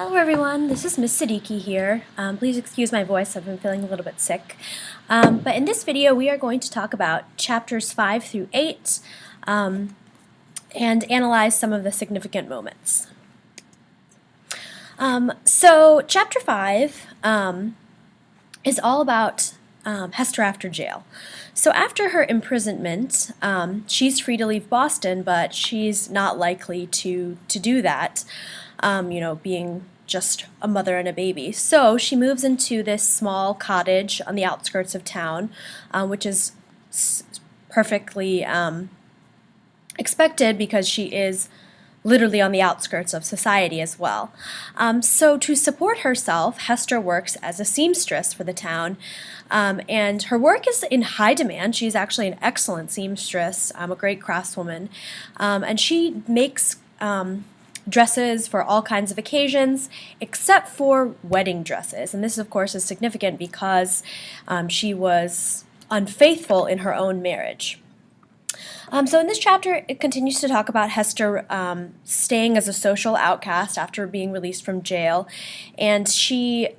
Hello everyone, this is Miss Siddiqui here. Please excuse my voice, I've been feeling a little bit sick. But in this video we are going to talk about chapters 5 through 8 and analyze some of the significant moments. So chapter 5 is all about Hester after jail. So after her imprisonment, she's free to leave Boston, but she's not likely to do that, being just a mother and a baby. So she moves into this small cottage on the outskirts of town, which is perfectly expected because she is literally on the outskirts of society as well. So to support herself, Hester works as a seamstress for the town, and her work is in high demand. She's actually an excellent seamstress, a great craftswoman, and she makes dresses for all kinds of occasions except for wedding dresses. And this, of course, is significant because she was unfaithful in her own marriage. So in this chapter, it continues to talk about Hester staying as a social outcast after being released from jail, and she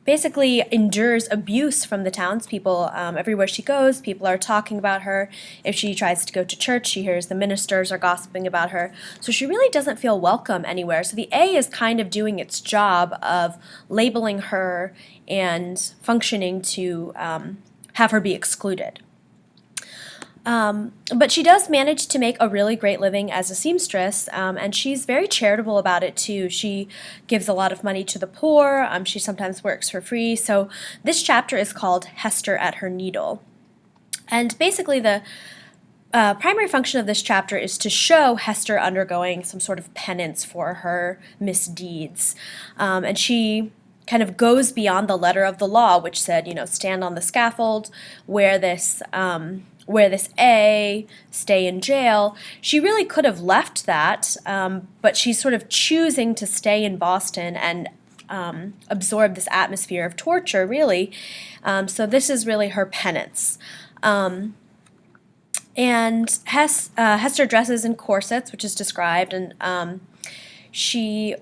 basically endures abuse from the townspeople. Everywhere she goes, people are talking about her. If she tries to go to church, she hears the ministers are gossiping about her. So she really doesn't feel welcome anywhere. So the A is kind of doing its job of labeling her and functioning to have her be excluded. But she does manage to make a really great living as a seamstress, and she's very charitable about it too. She gives a lot of money to the poor. She sometimes works for free. So this chapter is called Hester at Her Needle. And basically the primary function of this chapter is to show Hester undergoing some sort of penance for her misdeeds. And she kind of goes beyond the letter of the law, which said, stand on the scaffold, wear this A, stay in jail. She really could have left that, but she's sort of choosing to stay in Boston and absorb this atmosphere of torture, really. So this is really her penance. And Hester dresses in corsets, which is described, and she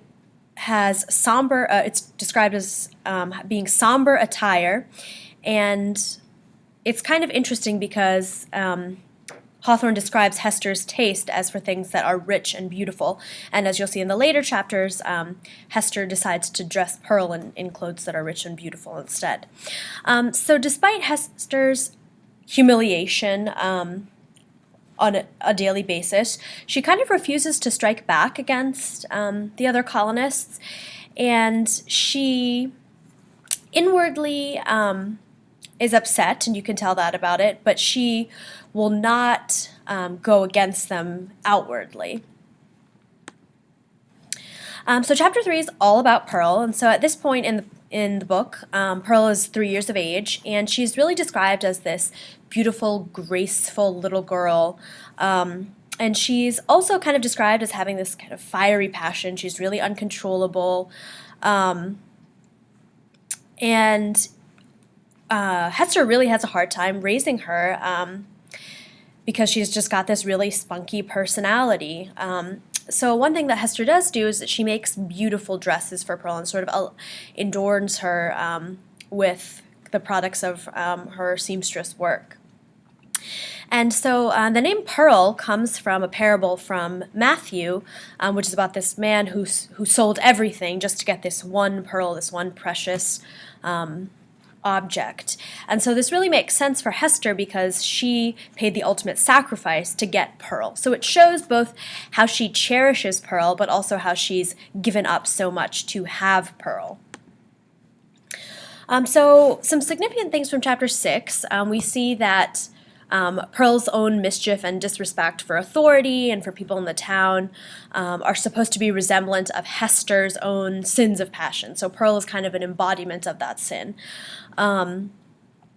has somber, it's described as being somber attire, and it's kind of interesting because Hawthorne describes Hester's taste as for things that are rich and beautiful. And as you'll see in the later chapters, Hester decides to dress Pearl in clothes that are rich and beautiful instead. So despite Hester's humiliation on a daily basis, she kind of refuses to strike back against the other colonists. And she inwardly is upset, and you can tell that about it, but she will not go against them outwardly. So chapter 3 is all about Pearl, and so at this point in the book, Pearl is 3 years of age, and she's really described as this beautiful, graceful little girl, and she's also kind of described as having this kind of fiery passion. She's really uncontrollable, and Hester really has a hard time raising her because she's just got this really spunky personality. So one thing that Hester does do is that she makes beautiful dresses for Pearl and sort of adorns her with the products of her seamstress work. And so the name Pearl comes from a parable from Matthew, which is about this man who sold everything just to get this one pearl, this one precious object. And so this really makes sense for Hester because she paid the ultimate sacrifice to get Pearl. So it shows both how she cherishes Pearl, but also how she's given up so much to have Pearl. So some significant things from chapter 6, we see that Pearl's own mischief and disrespect for authority and for people in the town are supposed to be resemblant of Hester's own sins of passion. So Pearl is kind of an embodiment of that sin.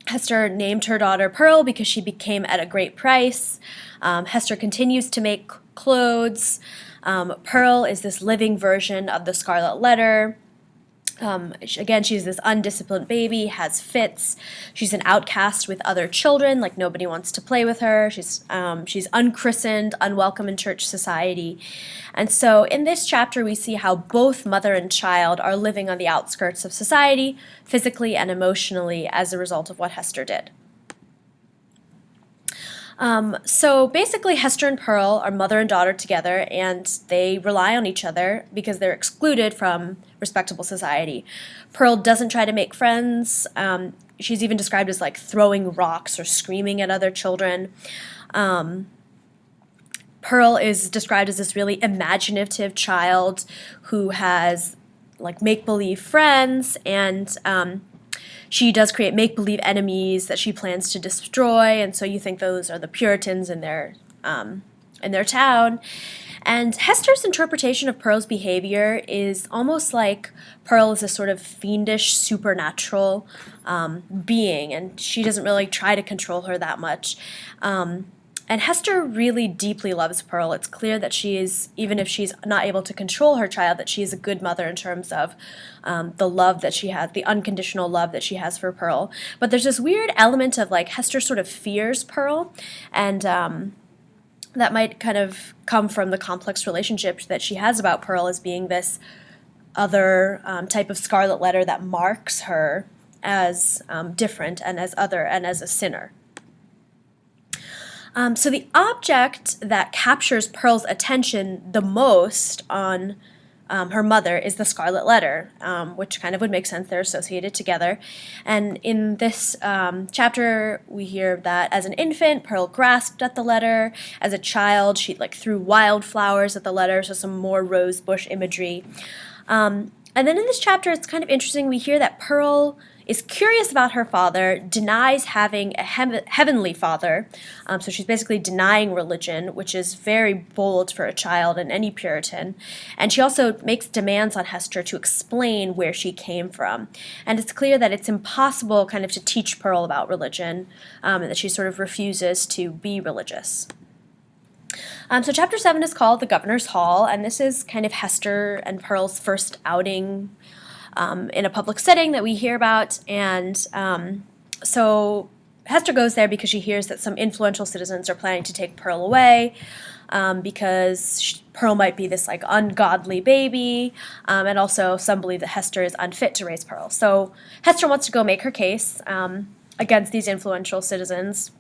Hester named her daughter Pearl because she became at a great price. Hester continues to make clothes. Pearl is this living version of the Scarlet Letter. Again, she's this undisciplined baby, has fits. She's an outcast with other children, like nobody wants to play with her. She's unchristened, unwelcome in church society. And so in this chapter, we see how both mother and child are living on the outskirts of society, physically and emotionally, as a result of what Hester did. So basically, Hester and Pearl are mother and daughter together, and they rely on each other because they're excluded from respectable society. Pearl doesn't try to make friends. She's even described as like throwing rocks or screaming at other children. Pearl is described as this really imaginative child who has like make-believe friends, and she does create make-believe enemies that she plans to destroy, and so you think those are the Puritans in their town. And Hester's interpretation of Pearl's behavior is almost like Pearl is a sort of fiendish, supernatural being, and she doesn't really try to control her that much. And Hester really deeply loves Pearl. It's clear that she is, even if she's not able to control her child, that she is a good mother in terms of the love that she has, the unconditional love that she has for Pearl. But there's this weird element of like Hester sort of fears Pearl, and that might kind of come from the complex relationship that she has about Pearl as being this other type of Scarlet Letter that marks her as different and as other and as a sinner. So the object that captures Pearl's attention the most on her mother is the Scarlet Letter, which kind of would make sense. They're associated together. And in this chapter, we hear that as an infant, Pearl grasped at the letter. As a child, she like threw wildflowers at the letter, so some more rose bush imagery. And then in this chapter, it's kind of interesting. We hear that Pearl is curious about her father, denies having a heavenly father. So she's basically denying religion, which is very bold for a child and any Puritan. And she also makes demands on Hester to explain where she came from. And it's clear that it's impossible kind of to teach Pearl about religion, and that she sort of refuses to be religious. So chapter 7 is called The Governor's Hall, and this is kind of Hester and Pearl's first outing in a public setting that we hear about. And so Hester goes there because she hears that some influential citizens are planning to take Pearl away because Pearl might be this like ungodly baby, and also some believe that Hester is unfit to raise Pearl. So Hester wants to go make her case against these influential citizens,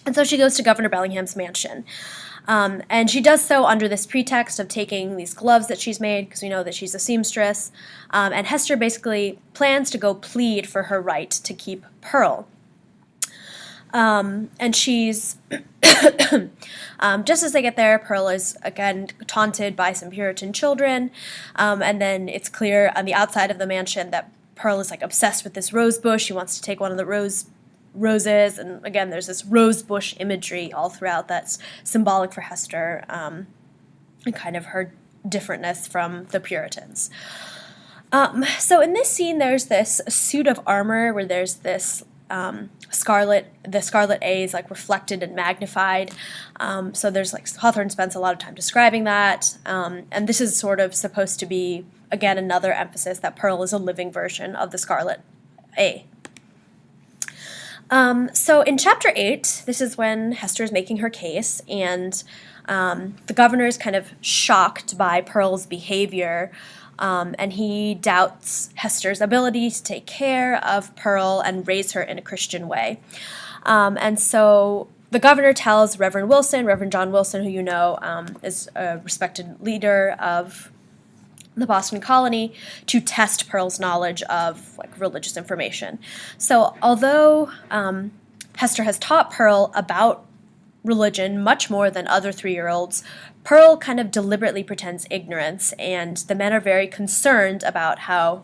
and so she goes to Governor Bellingham's mansion. And she does so under this pretext of taking these gloves that she's made, because we know that she's a seamstress. And Hester basically plans to go plead for her right to keep Pearl. And she's, just as they get there, Pearl is again taunted by some Puritan children. And then it's clear on the outside of the mansion that Pearl is like obsessed with this rose bush. She wants to take one of the roses, and again there's this rose bush imagery all throughout that's symbolic for Hester, and kind of her differentness from the Puritans. So in this scene there's this suit of armor where there's this the Scarlet A is like reflected and magnified, so there's like Hawthorne spends a lot of time describing that, and this is sort of supposed to be again another emphasis that Pearl is a living version of the Scarlet A. So in chapter 8, this is when Hester is making her case, and the governor is kind of shocked by Pearl's behavior, and he doubts Hester's ability to take care of Pearl and raise her in a Christian way. And so the governor tells Reverend John Wilson, who you know is a respected leader of the Boston colony, to test Pearl's knowledge of like religious information. So although Hester has taught Pearl about religion much more than other 3-year-olds, Pearl kind of deliberately pretends ignorance, and the men are very concerned about how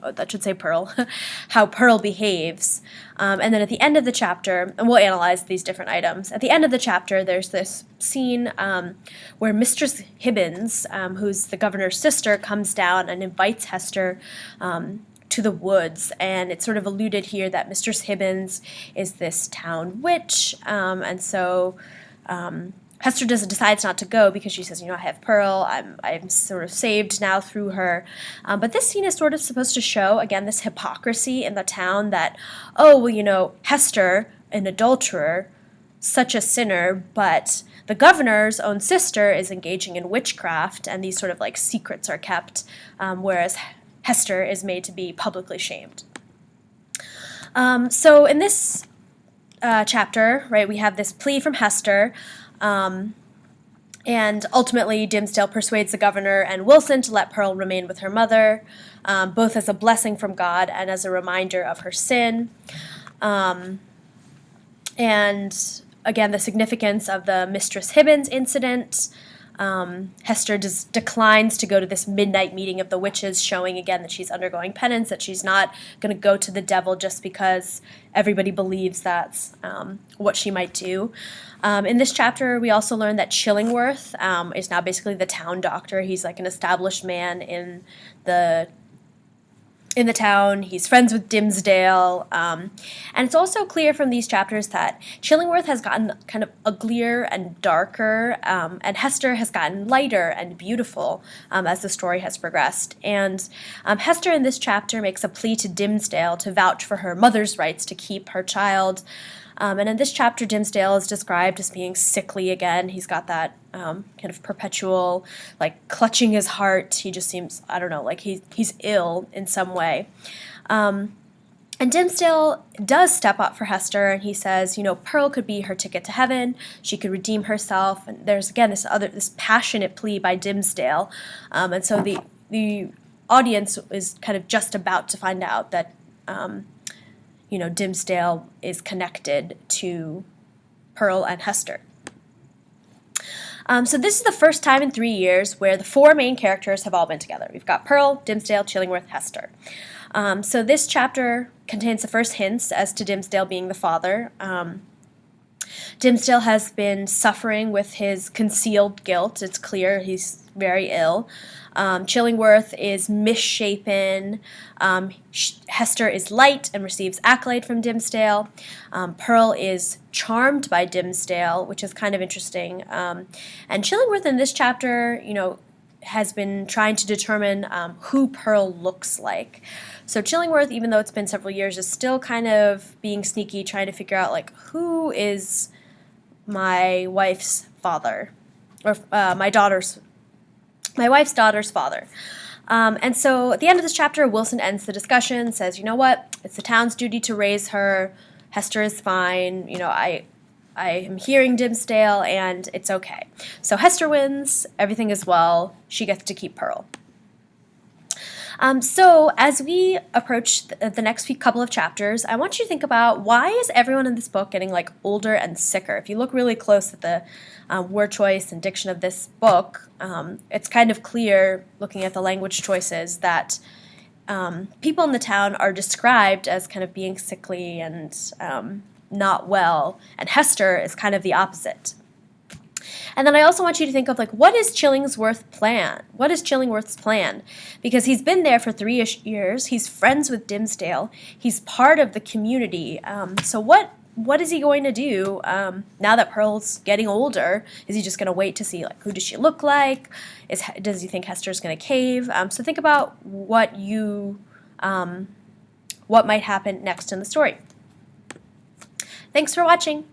Pearl behaves. And then at the end of the chapter, and we'll analyze these different items, at the end of the chapter there's this scene where Mistress Hibbins, who's the governor's sister, comes down and invites Hester to the woods, and it's sort of alluded here that Mistress Hibbins is this town witch, and so Hester decides not to go because she says, I have Pearl, I'm sort of saved now through her. But this scene is sort of supposed to show, again, this hypocrisy in the town that, Hester, an adulterer, such a sinner, but the governor's own sister is engaging in witchcraft, and these sort of like secrets are kept, whereas Hester is made to be publicly shamed. So in this chapter, right, we have this plea from Hester, and ultimately Dimmesdale persuades the governor and Wilson to let Pearl remain with her mother, both as a blessing from God and as a reminder of her sin. And again, the significance of the Mistress Hibbins incident. Hester declines to go to this midnight meeting of the witches, showing again that she's undergoing penance, that she's not going to go to the devil just because everybody believes that's what she might do. In this chapter, we also learn that Chillingworth is now basically the town doctor. He's like an established man in the town. He's friends with Dimmesdale. And it's also clear from these chapters that Chillingworth has gotten kind of uglier and darker, and Hester has gotten lighter and beautiful as the story has progressed. And Hester in this chapter makes a plea to Dimmesdale to vouch for her mother's rights to keep her child. And in this chapter, Dimmesdale is described as being sickly again. He's got that kind of perpetual, like, clutching his heart. He just seems, I don't know, like he's ill in some way. And Dimmesdale does step up for Hester, and he says, Pearl could be her ticket to heaven. She could redeem herself. And there's, again, this passionate plea by Dimmesdale. And so the audience is kind of just about to find out that Dimmesdale is connected to Pearl and Hester. So this is the first time in 3 years where the four main characters have all been together. We've got Pearl, Dimmesdale, Chillingworth, Hester. So this chapter contains the first hints as to Dimmesdale being the father. Dimmesdale has been suffering with his concealed guilt. It's clear he's very ill. Chillingworth is misshapen. Hester is light and receives accolade from Dimmesdale. Pearl is charmed by Dimmesdale, which is kind of interesting. And Chillingworth in this chapter, has been trying to determine who Pearl looks like. So Chillingworth, even though it's been several years, is still kind of being sneaky, trying to figure out, like, who is my wife's father, or my wife's daughter's father. And so at the end of this chapter, Wilson ends the discussion, says, you know what, it's the town's duty to raise her. Hester is fine. I am hearing Dimmesdale, and it's okay. So Hester wins. Everything is well. She gets to keep Pearl. So as we approach the next couple of chapters, I want you to think about, why is everyone in this book getting like older and sicker? If you look really close at the word choice and diction of this book, it's kind of clear, looking at the language choices, that people in the town are described as kind of being sickly and not well, and Hester is kind of the opposite. And then I also want you to think of, like, what is Chillingworth's plan? What is Chillingworth's plan? Because he's been there for 3-ish years. He's friends with Dimmesdale. He's part of the community. So what is he going to do now that Pearl's getting older? Is he just going to wait to see, like, who does she look like? Does he think Hester's going to cave? So think about what might happen next in the story. Thanks for watching.